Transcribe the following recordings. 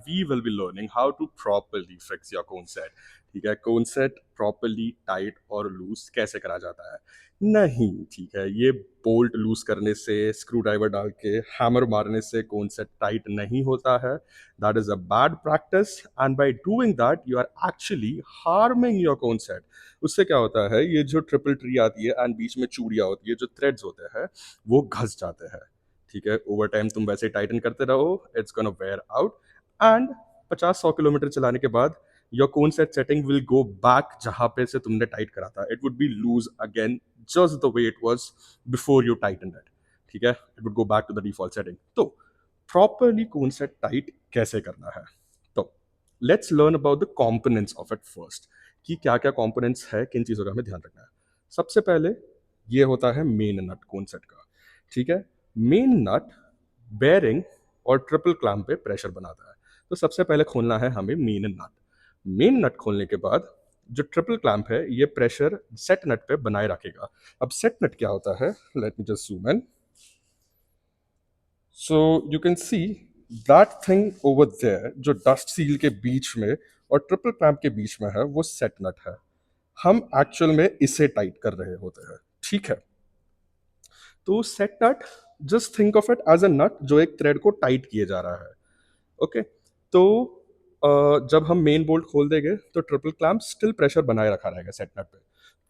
we will be learning how to properly fix your cone set. ठीक है, cone set properly tight और loose कैसे करा जाता है? नहीं, ठीक है, ये बोल्ट लूज करने से, स्क्रू ड्राइवर डाल के हैमर मारने से cone set टाइट नहीं होता है. That is a bad practice, and by doing that you are actually harming your cone set. उससे क्या होता है, ये जो ट्रिपल ट्री आती है एंड बीच में चूड़ियाँ होती है, जो थ्रेड्स होते हैं, वो घस जाते हैं. ठीक है, ओवर टाइम तुम वैसे टाइटन करते रहो, it's gonna wear out, and 50-100 kilometres चलाने के बाद your cone set setting will go back जहां पे से तुमने टाइट करा था. It would be loose again just the way it was before you tighten it. ठीक है, it would go back to the default setting. तो प्रॉपरली कोन सेट टाइट कैसे करना है? तो let's learn about the components of it first, कि क्या क्या कॉम्पोनेंट्स है, किन चीज़ों का हमें ध्यान रखना है. सबसे पहले ये होता है मेन नट कोन सेट का. ठीक है, मेन नट बेयरिंग और ट्रिपल क्लैम्प पे प्रेशर बनाता है. तो सबसे पहले खोलना है हमें मेन नट. मेन नट खोलने के बाद जो ट्रिपल क्लैम्प है ये प्रेशर सेट नट पे बनाए रखेगा. अब सेट नट क्या होता है, let me just zoom in. So you can see that thing over there, जो डस्ट सील के बीच में और ट्रिपल क्लैम्प के बीच में है, वो सेट नट है. हम एक्चुअल में इसे टाइट कर रहे होते हैं. ठीक है, तो set nut, just think of it as a nut जो एक थ्रेड को टाइट किए जा रहा है. ओके, तो जब हम मेन बोल्ट खोल देंगे तो ट्रिपल क्लैम्प स्टिल प्रेशर बनाए रखा रहेगा सेट नट पे.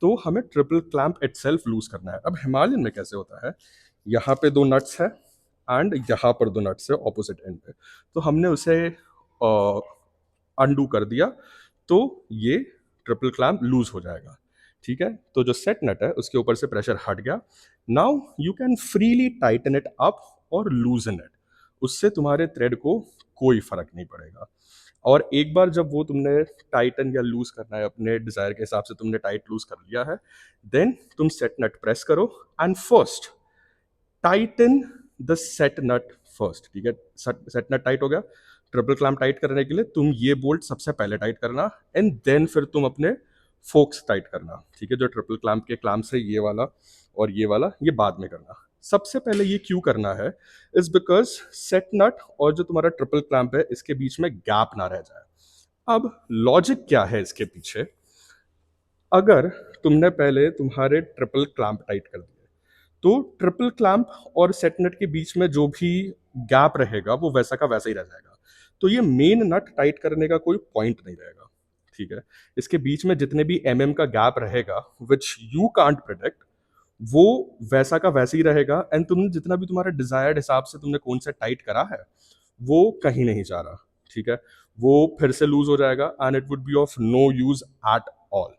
तो हमें ट्रिपल क्लैम्प इटसेल्फ लूज करना है. अब हिमालयन में कैसे होता है, यहाँ पे दो नट्स है एंड यहाँ पर दो नट्स है ऑपोजिट एंड पे. तो हमने उसे अनडू कर दिया, तो ये ट्रिपल क्लैम्प लूज हो जाएगा. ठीक है, तो जो सेट नट है उसके ऊपर से प्रेशर हट गया. Now you can freely Titan it up और लूजन इट. उससे तुम्हारे थ्रेड को कोई फर्क नहीं पड़ेगा. और एक बार जब वो तुमने टाइटन या लूज करना है अपने डिजायर के हिसाब से, तुमने टाइट लूज कर लिया है, देन तुम सेट नट प्रेस करो and first tighten the set nut first. ठीक है, सेट नट टाइट हो गया. ट्रिपल क्लैम्प टाइट करने के लिए तुम ये बोल्ट सबसे पहले टाइट करना एंड देन फिर तुम अपने फोक्स टाइट करना. ठीक है, जो ट्रिपल क्लैम्प के क्लैम्प से ये वाला और ये वाला, ये बाद में करना. सबसे पहले ये क्यों करना है, इज बिकॉज सेट नट और जो तुम्हारा ट्रिपल क्लैम्प है इसके बीच में गैप ना रह जाए. अब लॉजिक क्या है इसके पीछे, अगर तुमने पहले तुम्हारे ट्रिपल क्लैम्प टाइट कर दिए तो ट्रिपल क्लैम्प और सेट नट के बीच में जो भी गैप रहेगा वो वैसा का वैसा ही रह जाएगा. तो ये मेन नट टाइट करने का कोई पॉइंट नहीं रहेगा. ठीक है, इसके बीच में जितने भी का गैप रहेगा विच यू कांट प्रिडिक्ट, वो वैसा का वैसा ही रहेगा. एंड तुमने जितना भी तुम्हारे डिजायर्ड हिसाब से तुमने कौन सा टाइट करा है वो कहीं नहीं जा रहा. ठीक है, वो फिर से लूज हो जाएगा and it would be of no use at all.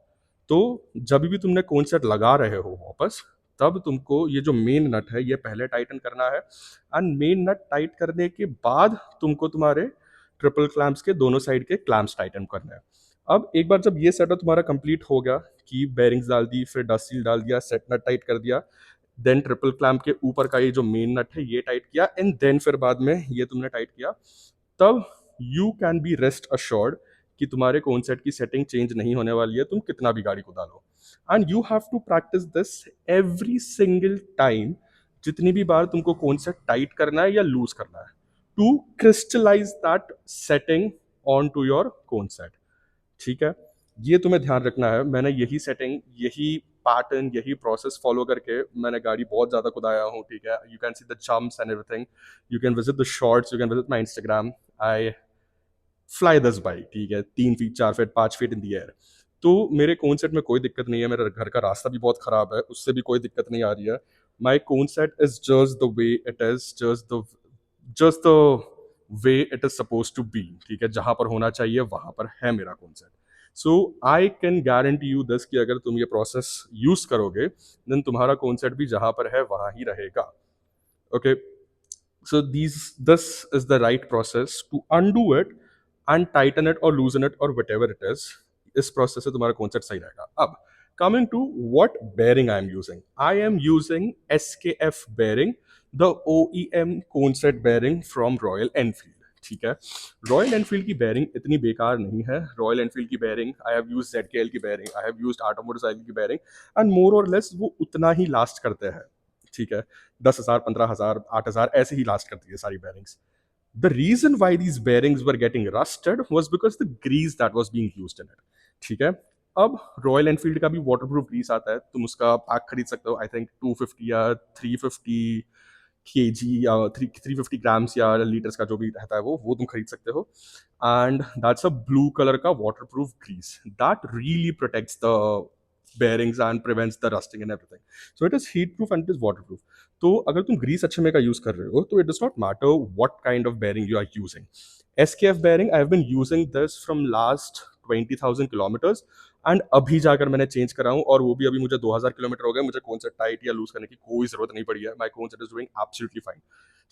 तो जब भी तुमने कौन सेट लगा रहे हो वापस, तब तुमको ये जो मेन नट है ये पहले टाइटन करना है. एंड मेन नट टाइट करने के बाद तुमको तुम्हारे ट्रिपल क्लैम्प्स के दोनों साइड के क्लैम्प्स टाइटन करना है. अब एक बार जब ये सेटअप तुम्हारा कंप्लीट हो गया, की बेरिंग्स डाल दी, फिर डस्ट सील डाल दिया, सेट नट टाइट कर दिया, देन ट्रिपल क्लैम्प के ऊपर का ये जो मेन नट है ये टाइट किया, एंड देन फिर बाद में ये तुमने टाइट किया, तब you can be rest assured कि तुम्हारे कौन सेट की सेटिंग चेंज नहीं होने वाली है, तुम कितना भी गाड़ी को डालो. And you have to practise this every single time, जितनी भी बार तुमको कौन सेट टाइट करना है या लूज करना है, to crystallise that setting on to your cone set. ठीक है, ये तुम्हें ध्यान रखना है. मैंने यही सेटिंग, यही पैटर्न, यही प्रोसेस फॉलो करके मैंने गाड़ी बहुत ज़्यादा खुदाया हूँ. ठीक है, you can see the jumps and everything, you can visit the shorts, you can visit my Instagram. I fly this bike. ठीक है, 3 feet 4 feet 5 feet in the air. तो मेरे कोन सेट में कोई दिक्कत नहीं है. मेरे घर का रास्ता भी बहुत ख़राब है, उससे भी कोई दिक्कत नहीं आ रही है. My cone set is just the way it is, just the way it is suppose to be. ठीक है, जहाँ पर होना चाहिए वहाँ पर है मेरा cone set. So I can guarantee you this कि अगर तुम ये प्रोसेस यूज करोगे देन तुम्हारा कोन सेट भी जहाँ पर है वहाँ ही रहेगा. Okay, so this is the right process to undo it and tighten it or loosen it or whatever it is. इस प्रोसेस से तुम्हारा कॉन्सेप्ट सही रहेगा. अब coming to what bearing I am using, I am using SKF bearing, the OEM concept bearing from Royal Enfield. ठीक है, royal Enfield की bearing इतनी बेकार नहीं है. रॉयल एनफील्ड की bearing, I have used ZKL की bearing, I have used Tata motorcycle की बेयरिंग, एंड मोर और लेस वो उतना ही लास्ट करते हैं. ठीक है, 10,000 15,000 8,000 ऐसे ही लास्ट करती है सारी bearings. The reason why these bearings were getting rusted was because the grease that was being used in it. ठीक है, अब रॉयल एनफील्ड का भी वाटर प्रूफ ग्रीस आता है, तुम उसका पैक खरीद सकते हो, आई थिंक 250 या 350 kg या 350 ग्राम्स या लीटर्स का जो भी रहता है वो तुम खरीद सकते हो. And that's a blue colour का water proof grease that really protects the bearings and prevents the rusting and everything. So it is heat proof and it is waterproof. तो अगर तुम ग्रीस अच्छे में का यूज कर रहे हो तो it does not matter what kind of bearing you are using. SKF bearing I have been using this from last 20,000 kilometres and अभी जाकर मैंने चेंज करा हूँ, और वो भी अभी मुझे 2000 किलोमीटर हो गए, मुझे कौन सा टाइट या लूज करने की कोई जरूरत नहीं पड़ी है. My cone set is doing absolutely fine.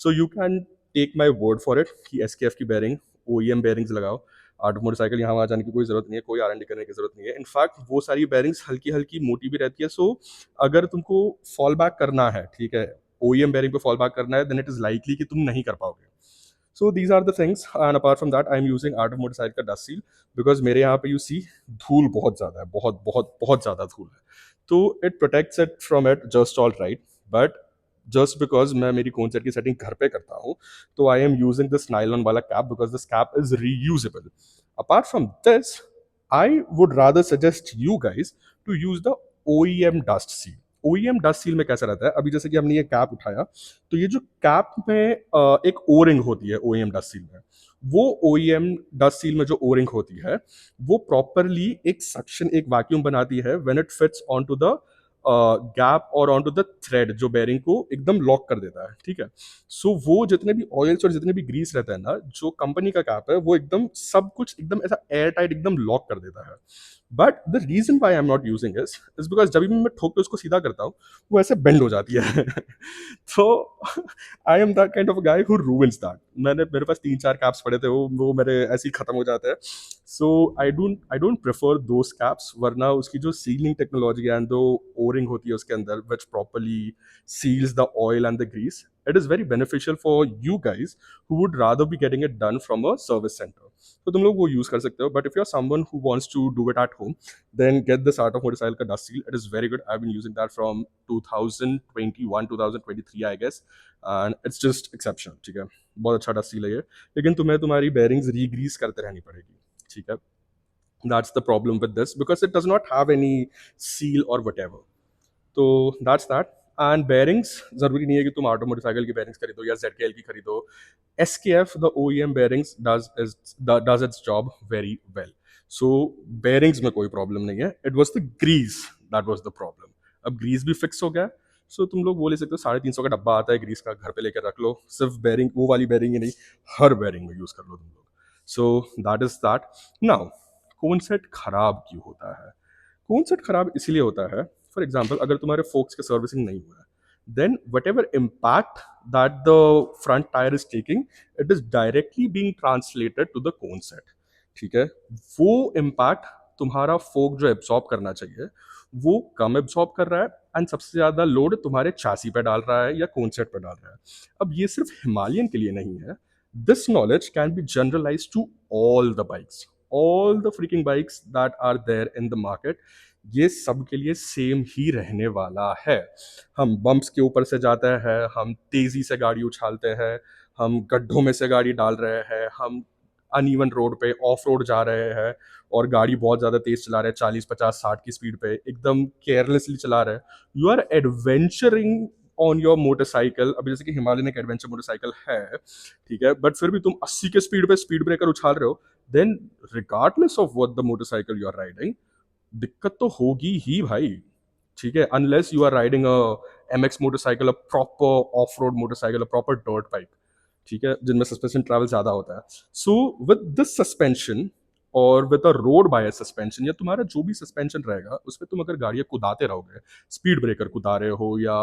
So you can take my word for it कि SKF की बेयरिंग OEM बेयरिंग्स लगाओ. आठ मोटरसाइकिल यहाँ वहाँ जाने की कोई जरूरत नहीं है, कोई R&D करने की जरूरत नहीं है. इनफैक्ट वो सारी बेयरिंग्स हल्की हल्की मोटी भी रहती है. सो अगर तुमको फॉल बैक करना है, ठीक है, OEM बेयरिंग पे फॉल बैक करना है, देन इट इज लाइकली कि तुम नहीं कर पाओगे. So these are the things. And apart from that I am using art of motorcycle का डस्ट सील, बिकॉज मेरे यहाँ पे यू सी धूल बहुत ज़्यादा है, बहुत बहुत बहुत ज़्यादा धूल है. तो it protects it from it just all right. But just because मैं मेरी कॉन्सर्ट की सेटिंग घर पे करता हूँ, तो I am using this nylon वाला cap because this cap is reusable. Apart from this, I would rather suggest you guys to use the OEM dust seal. OEM dust seal में कैसा रहता है, अभी जैसे कि हमने ये कैप उठाया, तो ये जो कैप में एक ओरिंग होती है OEM डस्ट सील में, वो OEM डस्ट सील में जो ओरिंग होती है वो प्रॉपरली एक सक्शन, एक वैक्यूम बनाती है when it fits on to the gap और ऑन टू द थ्रेड, जो बेरिंग को एकदम लॉक कर देता है. ठीक है, सो वो जितने भी ऑयल्स और जितने भी ग्रीस रहता है ना, जो कंपनी का कैप है वो एकदम सब कुछ एकदम ऐसा एयर टाइट एकदम लॉक कर देता है. But the reason why I am not using is because जब भी मैं ठोक के उसको सीधा करता हूँ वो ऐसे बेंड हो जाती है. तो I M that kind of guy who ruins that. मेरे पास 3-4 कैप्स पड़े थे, वो मेरे ऐसे ही खत्म हो जाते हैं. So I don't prefer those caps. वरना उसकी जो सीलिंग टेक्नोलॉजी एंड दो ओरिंग होती है उसके अंदर which properly seals the oil and the grease, it is very beneficial for you guys who would rather be getting it done from a service center. तो तुम लोग वो यूज कर सकते हो. But if you are someone who wants to do it at home, then get this art of motorcycle का dust seal. It is very good. I have been using that from 2021 2023 I guess, and it's just exceptional. ठीक है, बहुत अच्छा dust seal है ये, लेकिन तुम्हें तुम्हारी बेयरिंग्स रीग्रीस करते रहनी पड़ेगी. ठीक है, that's the problem with this because it does not have any seal or whatever. तो दैट्स दैट. एंड बेयरिंग्स जरूरी नहीं है कि तुम ऑटो मोटरसाइकिल की बेयरिंग्स खरीदो या ZKL की खरीदो. SKF the OEM bearings does its job very well. So bearings में कोई प्रॉब्लम नहीं है. It was the grease that was the problem. अब ग्रीस भी फिक्स हो गया. सो तुम लोग वो ले सकते हो, 350 का डब्बा आता है ग्रीस का, घर पे लेकर रख लो. सिर्फ बेयरिंग, वो वाली बेयरिंग ही नहीं, हर बेयरिंग में यूज कर लो तुम लोग. So that is that. Now cone set खराब क्यों होता है? कॉन्सेट खराब इसलिए होता है, फॉर एग्जाम्पल अगर तुम्हारे फोक्स के सर्विसिंग नहीं हुआ है, then whatever impact that the front tyre is taking, it is directly being translated to the cone set. ठीक है, वो इम्पैक्ट तुम्हारा फोक जो एब्सॉर्ब करना चाहिए वो कम एब्सॉर्ब कर रहा है, एंड सबसे ज़्यादा लोड तुम्हारे चासी पे डाल रहा है या कॉन्सेट पे डाल रहा है. अब ये सिर्फ हिमालयन के लिए नहीं है. This knowledge can be generalize to all the bikes, all the freaking bikes that are there in the market. ये सब के लिए सेम ही रहने वाला है. हम बम्प्स के ऊपर से जाते हैं, हम तेज़ी से गाड़ी उछालते हैं, हम गड्ढों में से गाड़ी डाल रहे हैं, हम अनइवन रोड पे ऑफ रोड जा रहे हैं और गाड़ी बहुत ज़्यादा तेज़ चला रहे हैं, 40 50 60 की स्पीड पे एकदम केयरलेसली चला रहे हैं. You are adventuring on your motorcycle. अभी जैसे कि हिमालयन एक एडवेंचर मोटरसाइकिल है, ठीक है, बट फिर भी तुम 80 के स्पीड पे स्पीड ब्रेकर उछाल रहे हो, then regardless of what the motorcycle you are riding, दिक्कत तो होगी ही भाई. ठीक है, unless you are riding a MX motorcycle, a proper off road motorcycle, a proper dirt bike, ठीक है, जिनमें सस्पेंशन ट्रैवल ज़्यादा होता है. सो विद दिस सस्पेंशन और with a road bias suspension, या तुम्हारा जो भी सस्पेंशन रहेगा उस पर तुम अगर गाड़ियाँ कुदाते रहोगे, स्पीड ब्रेकर कुदा रहे हो या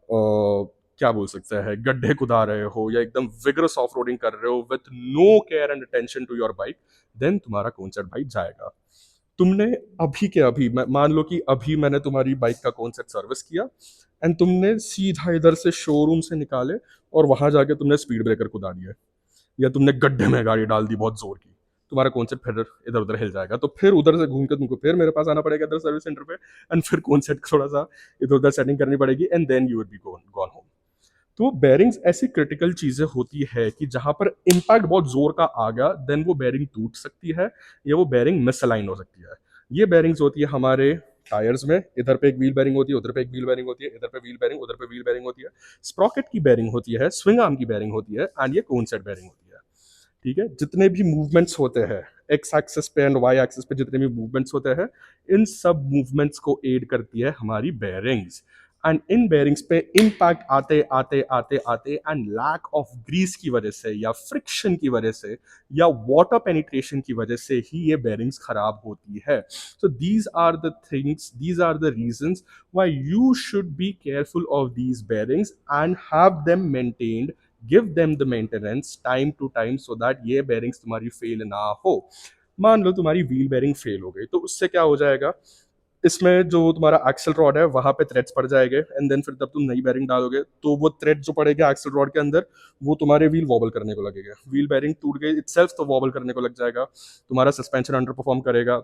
क्या बोल सकते हैं, गड्ढे कुदा रहे हो या एकदम विगरस ऑफ रोडिंग कर रहे हो with no care and attention to your bike, then तुम्हारा कॉन्सेप्ट बाइक जाएगा. तुमने अभी के अभी, मान लो कि अभी मैंने तुम्हारी बाइक का कॉन्सेप्ट सर्विस किया एंड तुमने सीधा इधर से शोरूम से निकाले और वहां जाके तुमने स्पीड ब्रेकर कुदा दिया या तुमने गड्ढे में गाड़ी डाल दी बहुत जोर की, तुम्हारा कॉन्सेप्ट फिर इधर उधर हिल जाएगा. तो फिर उधर से घूम के तुमको फिर मेरे पास आना पड़ेगा इधर सर्विस सेंटर पे, एंड फिर कॉन्सेप्ट थोड़ा सा इधर उधर सेटिंग करनी पड़ेगी, and then you will be gone home. तो बेरिंग्स ऐसी क्रिटिकल चीज़ें होती है कि जहाँ पर इम्पैक्ट बहुत ज़ोर का आ गया देन वो बेरिंग टूट सकती है या वो बेरिंग मिसअलाइन हो सकती है। ये बेरिंग्स होती है हमारे टायर्स में, इधर पे एक व्हील बेरिंग होती है, उधर पे एक व्हील बेरिंग होती है, इधर पे व्हील बेरिंग, उधर पे व्हील बेरिंग होती है, स्प्रॉकेट की बेरिंग होती है, स्विंग आर्म की बेरिंग होती है एंड ये कोन सेट बेरिंग होती है। ठीक है, जितने भी मूवमेंट्स होते हैं एक्स एक्सिस पे एंड वाई एक्सिस पे, जितने भी मूवमेंट्स होते हैं, इन सब मूवमेंट्स को एड करती है हमारी बेरिंग्स। एंड इन बेरिंग्स पे इम्पैक्ट आते आते आते आते एंड लैक ऑफ ग्रीस की वजह से या फ्रिक्शन की वजह से या वाटर पेनिट्रेशन की वजह से ही ये बेरिंग्स खराब होती है। So these are the things, these are the reasons why you should be careful of these bearings and have them maintained, give them the maintenance time to time so that ये bearings तुम्हारी fail ना हो। मान लो तुम्हारी wheel bearing fail हो गई तो उससे क्या हो जाएगा, इसमें जो तुम्हारा एक्सल रॉड है वहां पे थ्रेड्स पड़ जाएंगे एंड देन फिर जब तुम नई बेरिंग डालोगे तो वो थ्रेड जो पड़ेगा एक्सल रॉड के अंदर वो तुम्हारे व्हील वॉबल करने को लगेगा, व्हील बेरिंग टूट गई इटसेल्फ तो वॉबल करने को लग जाएगा, तुम्हारा सस्पेंशन अंडर परफॉर्म करेगा,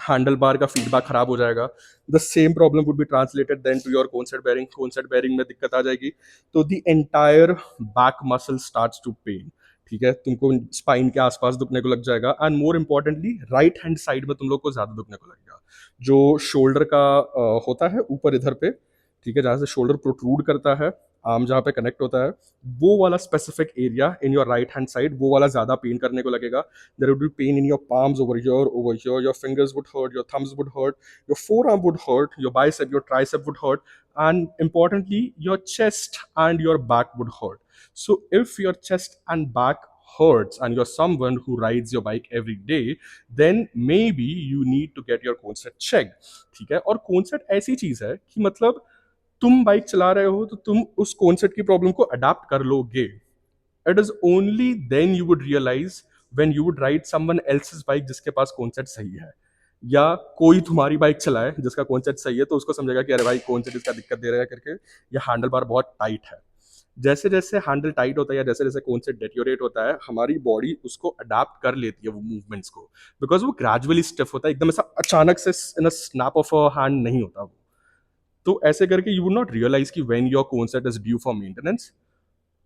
हैंडल बार का फीडबैक खराब हो जाएगा। The same problem would be translated then to your cone set bearing में दिक्कत आ जाएगी तो the entire back muscle starts to pain. ठीक है, तुमको स्पाइन के आसपास दुखने को लग जाएगा and more importantly right hand side में तुम लोग को ज्यादा दुखने को लगेगा, जो शोल्डर का होता है ऊपर इधर पे, ठीक है, जहाँ से शोल्डर प्रोट्रूड करता है, आर्म जहाँ पे कनेक्ट होता है, वो वाला specific area in your right hand side वो वाला ज्यादा पेन करने को लगेगा। There would be pain in your palms over here. Your fingers would hurt, your thumbs would hurt, your forearm would hurt, your bicep, your tricep would hurt, and importantly, your chest and your back would hurt. So, if your chest and back hurts and you're someone who rides your bike every day, then maybe you need to get your concept checked. ठीक है, और concept ऐसी चीज है कि मतलब तुम bike चला रहे हो तो तुम उस कॉन्सेप्ट की प्रॉब्लम को अडाप्ट कर लोगे। It is only then you would realize when you would ride someone else's bike जिसके पास कॉन्सेप्ट सही है, या कोई तुम्हारी बाइक चलाए जिसका कॉन्सेप्ट सही है तो उसको समझेगा कि अरे भाई कॉन्सेप्ट इसका दिक्कत दे रहा है करके, या हैंडल बार बहुत टाइट है। जैसे जैसे हैंडल टाइट होता है या जैसे जैसे कॉन्सेप्ट डेटियोरेट होता है हमारी बॉडी उसको अडाप्ट कर लेती है वो मूवमेंट्स को, बिकॉज वो ग्रेजुअली स्टिफ होता है, एकदम ऐसा अचानक से in a snap of a hand नहीं होता वो। तो ऐसे करके यू वुड नॉट रियलाइज कि when your concept is due for maintenance,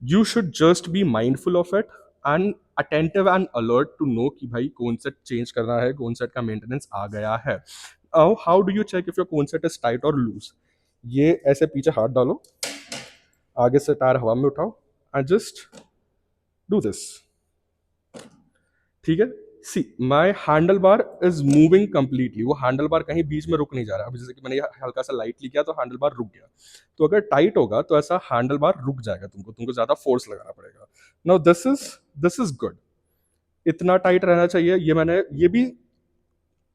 you should just be mindful of it and attentive and alert to know कि भाई कौन सेट चेंज करना है, कौन सेट का मेंटेनेंस आ गया है। How do you check if your cone set is tight और लूज? ये ऐसे पीछे हाथ डालो, आगे से टायर हवा में उठाओ एंड जस्ट डू दिस। ठीक है, see my handle bar is moving completely, वो हैंडल बार कहीं बीच में रुक नहीं जा रहा। अभी जैसे कि मैंने हल्का सा लाइटली किया तो हैंडल बार रुक गया, तो अगर टाइट होगा तो ऐसा हैंडल बार रुक जाएगा, तुमको तुमको ज्यादा फोर्स लगाना पड़ेगा। नाउ दिस इज गुड, इतना टाइट रहना चाहिए। ये भी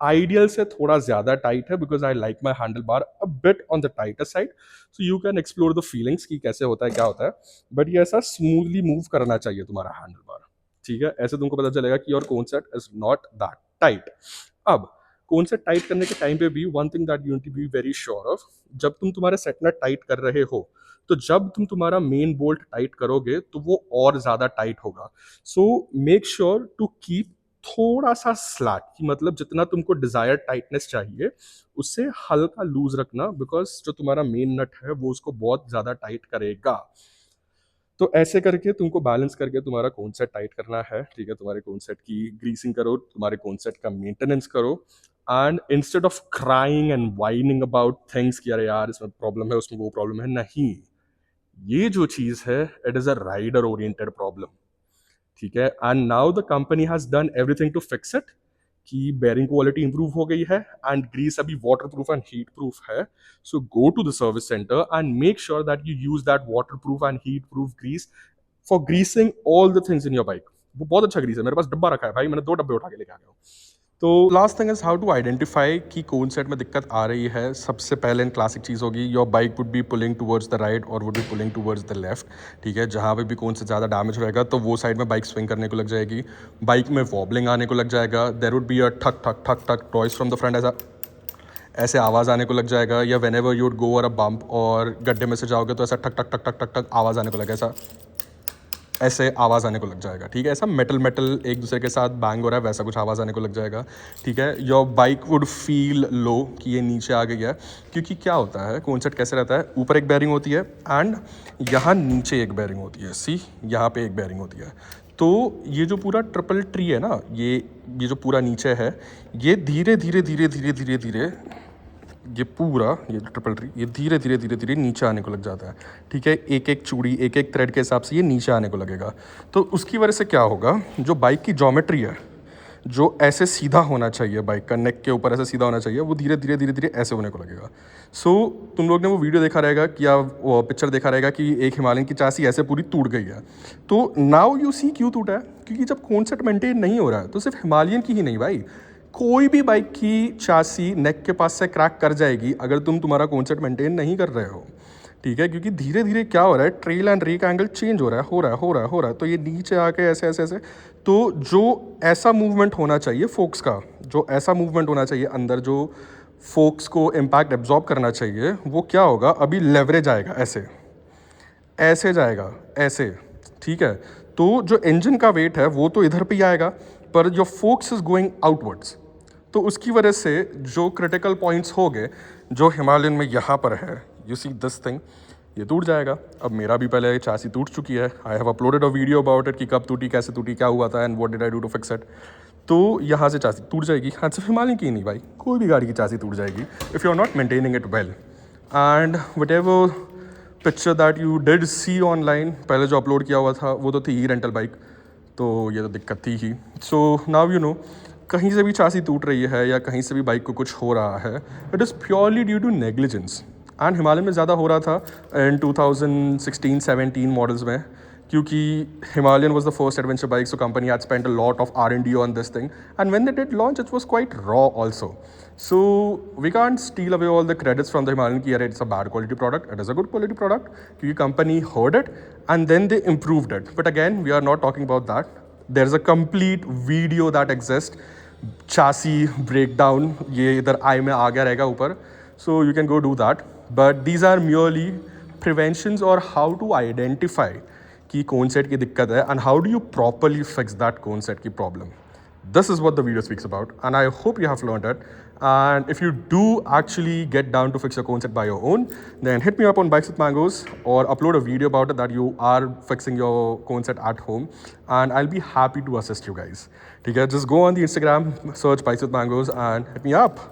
आइडियल से थोड़ा ज्यादा टाइट है because I like my handle bar a bit on the tighter side, so you can explore the feelings कि कैसे होता है क्या होता है, बट ये ऐसा स्मूथली मूव करना चाहिए तुम्हारा हैंडल बार। ठीक है, ऐसे तुमको पता चलेगा कि your concept is not that tight. अब कॉन्सेप्ट टाइट करने के टाइम पे भी one thing that you need to be very sure of, जब तुम तुम्हारा सेट नट टाइट कर रहे हो तो जब तुम तुम्हारा मेन बोल्ट टाइट करोगे तो वो और ज्यादा टाइट होगा। So make sure to keep थोड़ा सा स्लैक, कि मतलब जितना तुमको डिजायर टाइटनेस चाहिए उससे हल्का लूज रखना, बिकॉज जो तुम्हारा मेन नट है वो उसको बहुत ज्यादा टाइट करेगा। तो ऐसे करके तुमको बैलेंस करके तुम्हारा कॉन्सेट टाइट करना है। ठीक है, तुम्हारे कॉन्सेट की ग्रीसिंग करो, तुम्हारे कॉन्सेट का मेंटेनेंस करो, and instead of crying and whining about things कि अरे यार इसमें प्रॉब्लम है उसमें वो प्रॉब्लम है, नहीं, ये जो चीज है it is a rider oriented problem. ठीक है, and now the company has done everything to fix it, कि बेरिंग क्वालिटी इंप्रूव हो गई है एंड ग्रीस अभी water proof and heat proof है। So go to the service centre and make sure that you use that water proof and heat proof grease for greasing all the things in your bike. वो बहुत अच्छा Greece है, मेरे पास डब्बा रखा है भाई, मैंने 2 डब्बे उठा के लेके आ गया हूँ। तो last thing is how to identify कि कौन सेट में दिक्कत आ रही है। सबसे पहले क्लासिक चीज़ होगी your bike would be pulling towards the right और would be pulling towards the left. ठीक है, जहाँ पे भी कौन से ज़्यादा डैमेज रहेगा तो वो साइड में बाइक स्विंग करने को लग जाएगी, बाइक में वॉबलिंग आने को लग जाएगा, देयर वुड बी अ ठक ठक ठक ठक टॉयज फ्रॉम द फ्रंट, ऐसे आवाज़ आने को लग जाएगा, या when ever you would go और अ बम्प और गड्ढे में से जाओगे तो ऐसा ठक ठक ठक ठक ठक ठक आवाज़ आने को लगेगा, ऐसा ऐसे आवाज़ आने को लग जाएगा, ठीक है, ऐसा मेटल मेटल एक दूसरे के साथ बैंग हो रहा है वैसा कुछ आवाज़ आने को लग जाएगा, ठीक है। Your bike would feel low कि ये नीचे आ गई है, क्योंकि क्या होता है, कोन सेट कैसे रहता है, ऊपर एक बेयरिंग होती है एंड यहाँ नीचे एक बेयरिंग होती है, सी यहाँ पे एक बेयरिंग होती है। तो ये जो पूरा ट्रिपल ट्री है ना, ये जो पूरा नीचे है, ये धीरे धीरे धीरे धीरे धीरे धीरे ये पूरा ये ट्रिपल ट्री ये धीरे धीरे धीरे धीरे नीचे आने को लग जाता है, ठीक है। एक एक चूड़ी एक एक थ्रेड के हिसाब से ये नीचे आने को लगेगा। तो उसकी वजह से क्या होगा, जो बाइक की ज्योमेट्री है, जो ऐसे सीधा होना चाहिए, बाइक का नेक के ऊपर ऐसे सीधा होना चाहिए, वो धीरे धीरे धीरे धीरे ऐसे होने को लगेगा। सो तुम लोग ने वो वीडियो देखा रहेगा कि या वो पिक्चर देखा रहेगा कि एक हिमालयन की चासी ऐसे पूरी टूट गई है। तो नाउ यू सी क्यों टूटा है, क्योंकि जब कौन सेट मेंटेन नहीं हो रहा है, तो सिर्फ हिमालयन की ही नहीं भाई, कोई भी बाइक की चासी नेक के पास से क्रैक कर जाएगी अगर तुम्हारा कॉन्सेप्ट मेंटेन नहीं कर रहे हो, ठीक है। क्योंकि धीरे धीरे क्या हो रहा है, trail and rake angle change हो रहा है, हो रहा है, हो रहा है, हो रहा है। तो ये नीचे आके ऐसे ऐसे ऐसे, तो जो ऐसा मूवमेंट होना चाहिए फोक्स का, जो ऐसा मूवमेंट होना चाहिए अंदर, जो फोक्स को इम्पैक्ट एब्जॉर्ब करना चाहिए, वो क्या होगा, अभी लेवरेज आएगा, ऐसे ऐसे जाएगा, ऐसे, ठीक है। तो जो इंजन का वेट है वो तो इधर पे ही आएगा, पर जो फोक्स इज गोइंग आउटवर्ड्स, तो उसकी वजह से जो क्रिटिकल पॉइंट्स हो गए, जो हिमालयन में यहाँ पर है, यू सी दिस थिंग, ये टूट जाएगा। अब मेरा भी पहले चासी टूट चुकी है, I have uploaded a video about it कि कब टूटी, कैसे टूटी, क्या हुआ था and what did I do to fix it. तो यहाँ से चासी टूट जाएगी, हाँ, सिर्फ हिमालयन की नहीं भाई, कोई भी गाड़ी की चासी टूट जाएगी if you are not maintaining it well. And whatever picture that you did see online, पहले जो अपलोड किया हुआ था वो तो थी ही रेंटल बाइक, तो ये तो दिक्कत थी ही। सो नाउ यू नो, कहीं से भी चासी टूट रही है या कहीं से भी बाइक को कुछ हो रहा है, it is purely due to negligence. And Himalaya में ज़्यादा हो रहा था इन 2016-17 मॉडल्स में, क्योंकि Himalayan was the first adventure bike, so company had spent a lot of R&D on this thing, and when they did launch, it was quite raw also. So we can't steal away all the credits from the Himalayan कि यार it's a bad quality product, it is a good quality product, क्योंकि company heard it and then they improved it. But again, we are not talking about that. There's a complete video that exists, चासी breakdown, ये इधर आई में आ गया रहेगा ऊपर, so you can go do that. But these are merely preventions or how to identify कि cone set की दिक्कत है and how do you properly fix that कौन सेट की problem. This is what the video speaks about, and I hope you have learned it. And if you do actually get down to fix your cone set by your own, then hit me up on Bikes with Mangoes or upload a video about it that you are fixing your cone set at home, and I'll be happy to assist you guys. Okay, just go on the Instagram, search Bikes with Mangoes and hit me up.